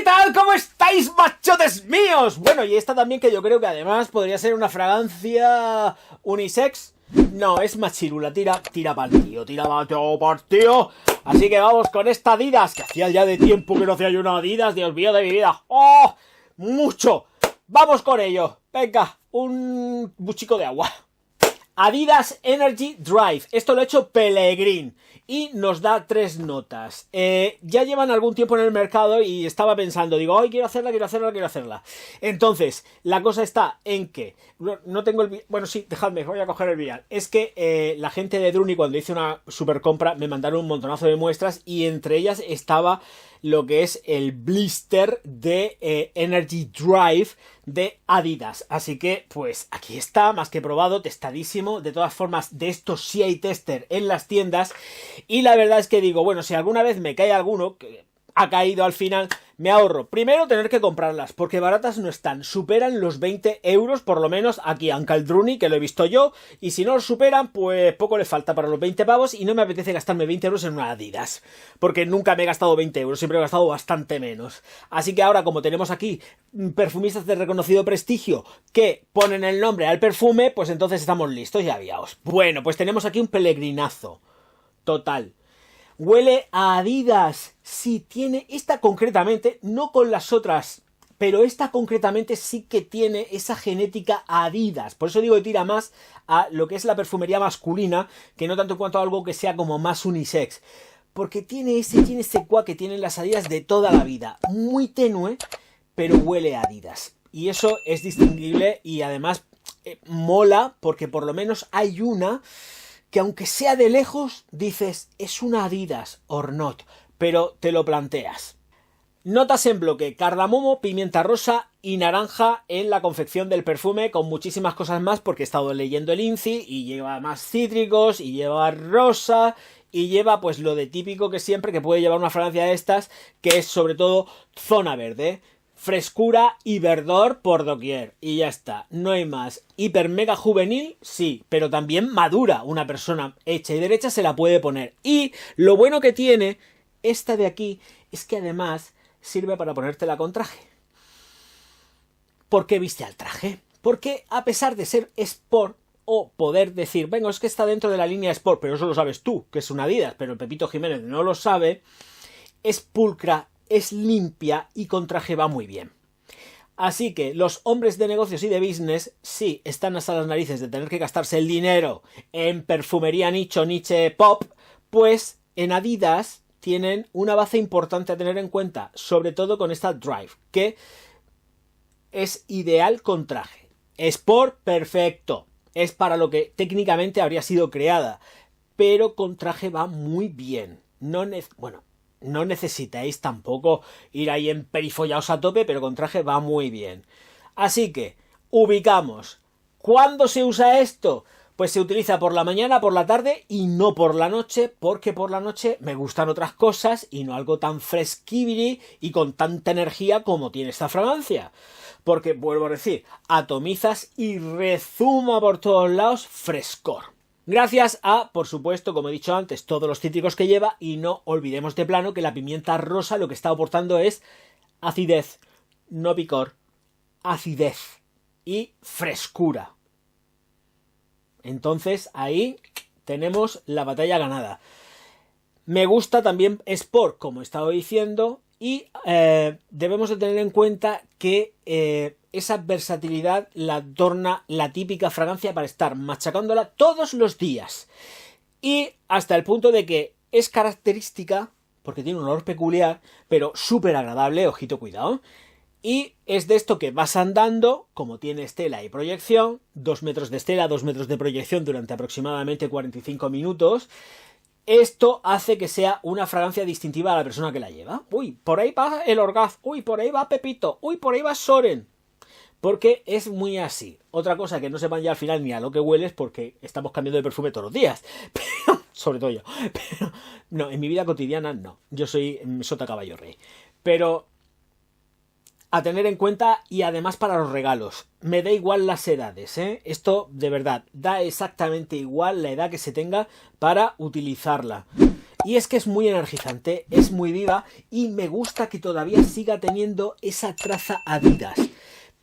¿Qué tal? ¿Cómo estáis, machotes míos? Bueno, y esta también, que yo creo que además podría ser una fragancia unisex. No, es machirula, tira pa'l tío, tira pa'l tío. Así que vamos con esta Adidas, que hacía ya de tiempo que no hacía yo una Adidas, Dios mío de mi vida. ¡Oh! ¡Mucho! Vamos con ello. Venga, un buchico de agua. Adidas Energy Drive. Esto lo ha hecho Pellegrin y nos da 3 notas. Ya llevan algún tiempo en el mercado y estaba pensando, digo, ¡ay, quiero hacerla! Entonces, la cosa está en que no tengo el... Bueno, sí, dejadme, voy a coger el vial. Es que la gente de Druni, cuando hice una super compra, me mandaron un montonazo de muestras y entre ellas estaba lo que es el blister de Energy Drive de Adidas. Así que, pues, aquí está, más que probado, testadísimo. De todas formas, de esto sí hay tester en las tiendas. Y la verdad es que digo, bueno, si alguna vez me cae alguno, que ha caído al final, me ahorro primero tener que comprarlas, porque baratas no están, superan los 20 euros, por lo menos aquí en Caldruni, que lo he visto yo, y si no los superan, pues poco le falta para los 20 pavos, y no me apetece gastarme 20 euros en una Adidas, porque nunca me he gastado 20 euros, siempre he gastado bastante menos. Así que ahora, como tenemos aquí perfumistas de reconocido prestigio que ponen el nombre al perfume, pues entonces estamos listos y aviaos. Bueno, pues tenemos aquí un pelegrinazo total. Huele a Adidas. Sí, tiene esta concretamente, no con las otras, pero esta concretamente sí que tiene esa genética Adidas. Por eso digo que tira más a lo que es la perfumería masculina, que no tanto en cuanto a algo que sea como más unisex. Porque tiene ese cuá que tienen las Adidas de toda la vida. Muy tenue, pero huele a Adidas. Y eso es distinguible y además mola, porque por lo menos hay una que aunque sea de lejos, dices, es una Adidas or not, pero te lo planteas. Notas en bloque: cardamomo, pimienta rosa y naranja en la confección del perfume, con muchísimas cosas más, porque he estado leyendo el INCI y lleva más cítricos, y lleva rosa, y lleva pues lo de típico que siempre que puede llevar una fragancia de estas, que es sobre todo zona verde. Frescura y verdor por doquier. Y ya está, no hay más. Hiper mega juvenil, sí, pero también madura. Una persona hecha y derecha se la puede poner. Y lo bueno que tiene esta de aquí es que además sirve para ponértela con traje. ¿Por qué viste al traje? Porque a pesar de ser sport, o poder decir, venga, es que está dentro de la línea sport, pero eso lo sabes tú, que es una Adidas, pero el Pepito Jiménez no lo sabe, es pulcra, es limpia y con traje va muy bien. Así que los hombres de negocios y de business sí están hasta las narices de tener que gastarse el dinero en perfumería nicho, niche, pop, pues en Adidas tienen una base importante a tener en cuenta, sobre todo con esta Drive, que es ideal con traje. Sport, perfecto, es para lo que técnicamente habría sido creada, pero con traje va muy bien. No necesitáis tampoco ir ahí en perifollaos a tope, pero con traje va muy bien. Así que, ubicamos. ¿Cuándo se usa esto? Pues se utiliza por la mañana, por la tarde y no por la noche, porque por la noche me gustan otras cosas y no algo tan fresquibili y con tanta energía como tiene esta fragancia. Porque, vuelvo a decir, atomizas y rezuma por todos lados frescor. Gracias a, por supuesto, como he dicho antes, todos los cítricos que lleva, y no olvidemos de plano que la pimienta rosa lo que está aportando es acidez, no picor, acidez y frescura. Entonces ahí tenemos la batalla ganada. Me gusta también Sport, como he estado diciendo, y debemos de tener en cuenta que esa versatilidad la torna la típica fragancia para estar machacándola todos los días. Y hasta el punto de que es característica, porque tiene un olor peculiar, pero súper agradable, ojito, cuidado. Y es de esto que vas andando, como tiene estela y proyección, 2 metros de estela, 2 metros de proyección durante aproximadamente 45 minutos. Esto hace que sea una fragancia distintiva a la persona que la lleva. Uy, por ahí va el Orgaz. Uy, por ahí va Pepito. Uy, por ahí va Soren. Porque es muy así. Otra cosa que no sepan ya al final ni a lo que hueles, porque estamos cambiando de perfume todos los días. Pero, sobre todo yo. Pero, no, en mi vida cotidiana no. Yo soy sota caballo rey. Pero a tener en cuenta, y además para los regalos. Me da igual las edades, ¿eh? Esto, de verdad, da exactamente igual la edad que se tenga para utilizarla. Y es que es muy energizante, es muy viva y me gusta que todavía siga teniendo esa traza Adidas,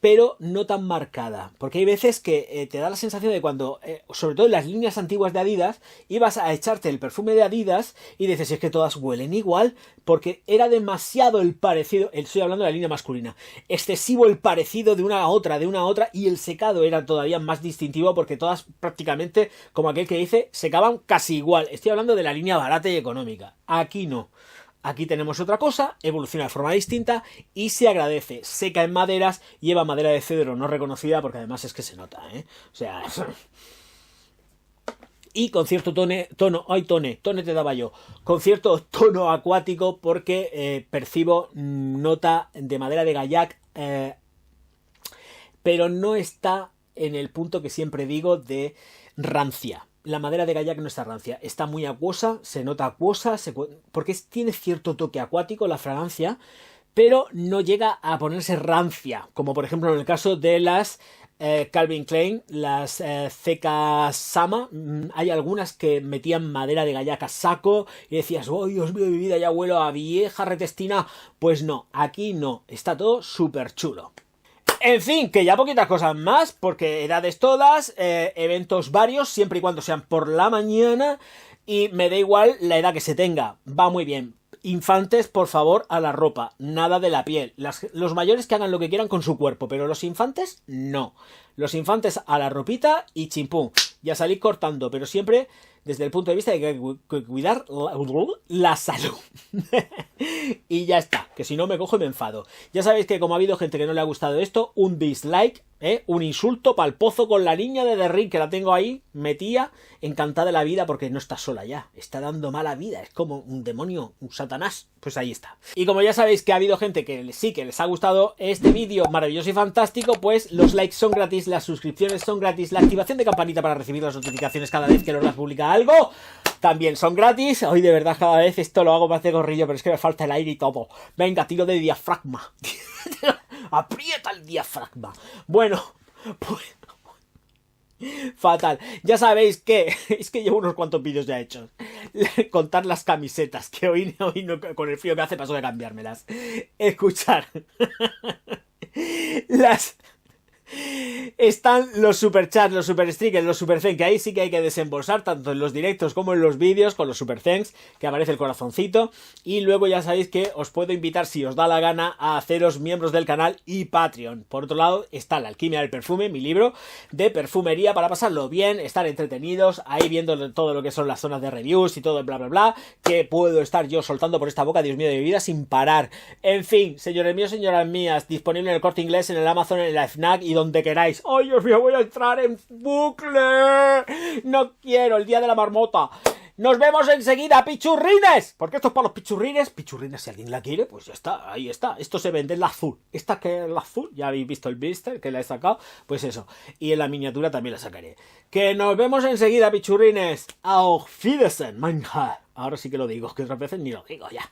pero no tan marcada, porque hay veces que te da la sensación de cuando, sobre todo en las líneas antiguas de Adidas, ibas a echarte el perfume de Adidas y dices, es que todas huelen igual, porque era demasiado el parecido, estoy hablando de la línea masculina, excesivo el parecido de una a otra, y el secado era todavía más distintivo porque todas prácticamente, como aquel que dice, secaban casi igual. Estoy hablando de la línea barata y económica. Aquí no. Aquí tenemos otra cosa, evoluciona de forma distinta y se agradece. Seca en maderas, lleva madera de cedro no reconocida porque además es que se nota, ¿eh? O sea... Y con cierto tone te daba yo, con cierto tono acuático porque percibo nota de madera de gaillac, pero no está en el punto que siempre digo de rancia. La madera de gaillac no está rancia, está muy acuosa, se nota acuosa, porque tiene cierto toque acuático la fragancia, pero no llega a ponerse rancia, como por ejemplo en el caso de las Calvin Klein, las CK Sama. Hay algunas que metían madera de gaillac a saco y decías, oh Dios mío, mi vida, ya huelo a vieja retestina. Pues no, aquí no, está todo súper chulo. En fin, que ya poquitas cosas más, porque edades todas, eventos varios, siempre y cuando sean por la mañana, y me da igual la edad que se tenga, va muy bien. Infantes, por favor, a la ropa, nada de la piel. Los mayores que hagan lo que quieran con su cuerpo, pero los infantes, no. Los infantes a la ropita y chimpún, y a salir cortando, pero siempre desde el punto de vista de que hay que cuidar la salud. Y ya está, que si no me cojo y me enfado. Ya sabéis que como ha habido gente que no le ha gustado esto, un dislike, un insulto pa'l pozo con la niña de The Ring, que la tengo ahí metida, encantada de la vida porque no está sola ya, está dando mala vida, es como un demonio, un satanás. Pues ahí está. Y como ya sabéis que ha habido gente que sí que les ha gustado este vídeo maravilloso y fantástico, pues los likes son gratis, las suscripciones son gratis, la activación de campanita para recibir las notificaciones cada vez que Lordas publica algo también son gratis. Hoy de verdad cada vez esto lo hago más de gorrillo, pero es que me falta el aire y todo. Venga, tiro de diafragma. Aprieta el diafragma. Bueno, pues... fatal. Ya sabéis que es que llevo unos cuantos vídeos ya hechos. Contar las camisetas, que hoy no, con el frío que hace paso de cambiármelas. Escuchar. Están los superchats, los super stickers, los super thanks, que ahí sí que hay que desembolsar, tanto en los directos como en los vídeos, con los super thanks, que aparece el corazoncito. Y luego ya sabéis que os puedo invitar, si os da la gana, a haceros miembros del canal y Patreon. Por otro lado, está La Alquimia del Perfume, mi libro de perfumería para pasarlo bien, estar entretenidos, ahí viendo todo lo que son las zonas de reviews y todo el bla bla bla, que puedo estar yo soltando por esta boca, Dios mío de mi vida, sin parar. En fin, señores míos, señoras mías, disponible en el Corte Inglés, en el Amazon, en la FNAC y donde queráis. ¡Ay, Dios mío, voy a entrar en bucle! No quiero, el día de la marmota. Nos vemos enseguida, pichurrines. Porque esto es para los pichurrines. Pichurrines, si alguien la quiere, pues ya está, ahí está. Esto se vende en la azul. Esta que es la azul, ya habéis visto el blister que la he sacado. Pues eso. Y en la miniatura también la sacaré. Que nos vemos enseguida, pichurrines. Auf Wiedersehen, mein Herr. Ahora sí que lo digo, que otras veces ni lo digo ya.